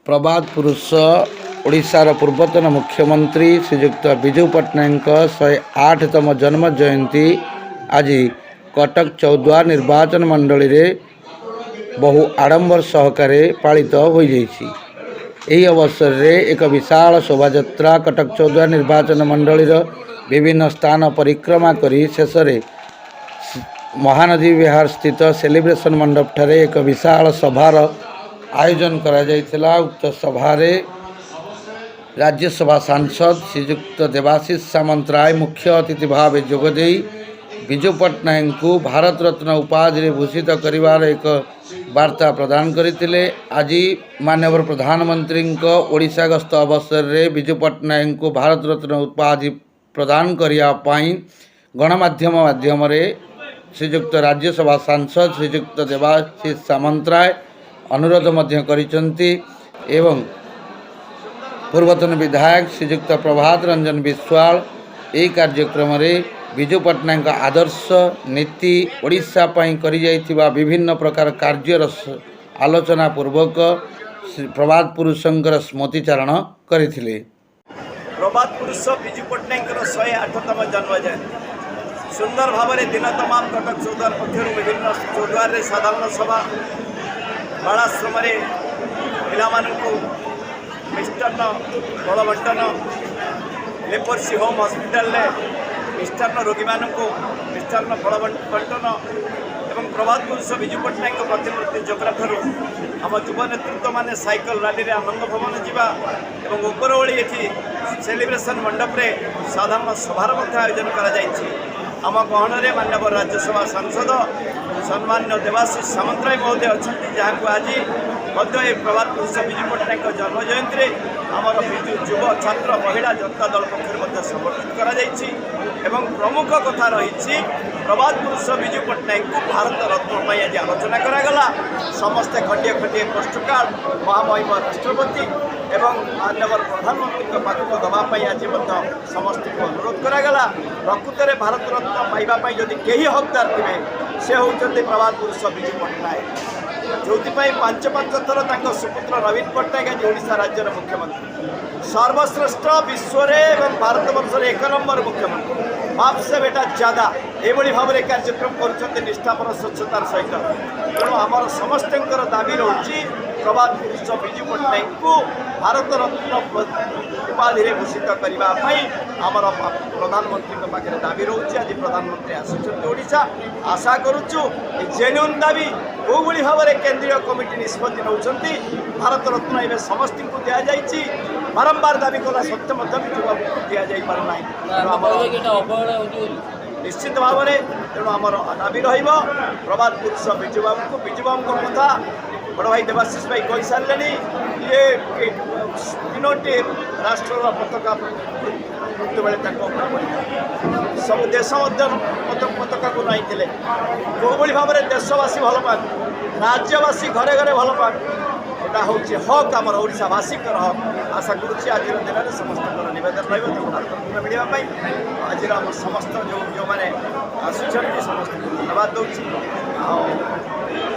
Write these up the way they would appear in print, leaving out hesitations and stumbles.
प्रबाद पुरुष ओडिशार पूर्वतन मुख्यमंत्री श्रीजुक्त विजु पट्टनायक 108तम जन्म जयंती आज कटक चौद्वार निर्वाचन मंडली रे बहु आडंबर सहकारे पालित हो जाइछि। एही अवसर रे एक विशाल शोभायात्रा कटक चौद्वार निर्वाचन मंडली विभिन्न स्थान परिक्रमा करी शेष महानदी विहार स्थित सेलिब्रेशन मंडप ठारे एक विशाल सभार आयोजन करा जायतिला। उक्त सभारे राज्यसभा सांसद श्रीजुक्त देवाशीष सामंतराय मुख्य अतिथि भाव जोगदे विजु पट्टनायक को भारत रत्न उपाधि भूषित करिवार एक वार्ता प्रदान करथिले। आज माननीय प्रधानमंत्री ओडिशा गस्त अवसर रे विजु पट्टनायक को भारत रत्न उपाधि प्रदान करिया पाई गणमाध्यम माध्यम रे श्रीजुक्त राज्यसभा सांसद श्रीजुक्त देवाशीष सामंतराय अनुरोध मध्य करिसंती एवं पूर्वतन विधायक श्रीजुक्त प्रभात रंजन विश्वाल यह कार्यक्रम रे विजु पट्टनायक आदर्श नीति ओडिशा पई करि जाइथिबा विभिन्न प्रकार कार्यर आलोचना पूर्वक प्रभात पुरुषंकर स्मृतिचारण करथिले। प्रभात पुरुष विजु पट्टनायक 108तम जन्म जयंती सुंदर भाव में दिन तमाम कटक चौद्वार पक्षर विभिन्न चौद्वार साधारण सभा बालाश्रम पिला मिष्टान्न फल बंटन लेपर्सी होम हॉस्पिटल मिष्टान्न रोगी मानू मिष्टान्न फल बंटन एवं प्रभात पुरुष विजु पट्टनायक प्रतिमूर्ति जोग्रा ठारू आम युव नेतृत्व माने साइकल रैली आनंद भवन जावा और उपरओली ये सेलिब्रेशन मंडप रे साधारण सभार आयोजन कर आम गहन में माननीय राज्यसभा सांसद सम्मान्य देवाशीष सामंतराय महोदय अच्छा जहाँ आज प्रभात पुरुष विजु पट्टनायक जन्म जयंती में आमर विजु युव छात्र महिला जनता दल पक्ष समर्थित कर प्रमुख कथा रही प्रभात पुरुष विजु पट्टनायक को भारत रत्न आज आलोचना करागला। समस्ते खंडे खंडे पोस्ट कार्ड महामहिम राष्ट्रपति एवं माननीय प्रधानमंत्री पाखक दवाई आज समस्त को अनुरोध करागला। प्रकृत में भारत रत्न पाइबापी जदि कहीं हकदार थे से होती प्रभात पुरुष विजु पट्टनायक जो 5 थर सुपुत्र नवीन पट्टनायक आज ओडिशा राज्यर मुख्यमंत्री सर्वश्रेष्ठ विश्व एवं भारत वर्ष 1 नंबर मुख्यमंत्री बाप से बेटा ज्यादा एभली भाव में कार्यक्रम कर निष्ठापर स्वच्छतार सहित तेणु आमर समस्त दाबी रही प्रभात पुरुष विजु पट्टनायक को भारत रत्न उपाधि भूषित करने आमर प्रधानमंत्री पाखे दाबी रही। आज प्रधानमंत्री आसुचा आशा करुचु जेन्युन दाबी कौभली भाव में केंद्रीय कमिटी निष्पत्ति नौकरी भारत रत्न एवं समस्त को दि जाइए बारंबार दाबी कला सत्य दि जाना निश्चित भाव में तेणु आमर दाबी प्रभात पुरुष विजु बाबू को विजु बाबू कथा बड़ भाई देवाशीष भाई कही सारे ये 3टी राष्ट्र पताका मृत्यु बेले सब देश पताका को नहीं कौभली भाव में देशवासी भल पाक राज्यवासी घरे घरे भल पाक यहाँ हूँ हक आम ओडावासी हक आशा करुच्ची आज दिन में समस्त नवेदन रही मिलवाई आज आम समस्त जो मैंने आसुच्च समस्त धन्यवाद दूसरी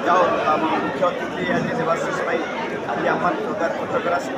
जाओ आम मुख्य अतिथि आज देवाशीष भाई आज आम कटक राशि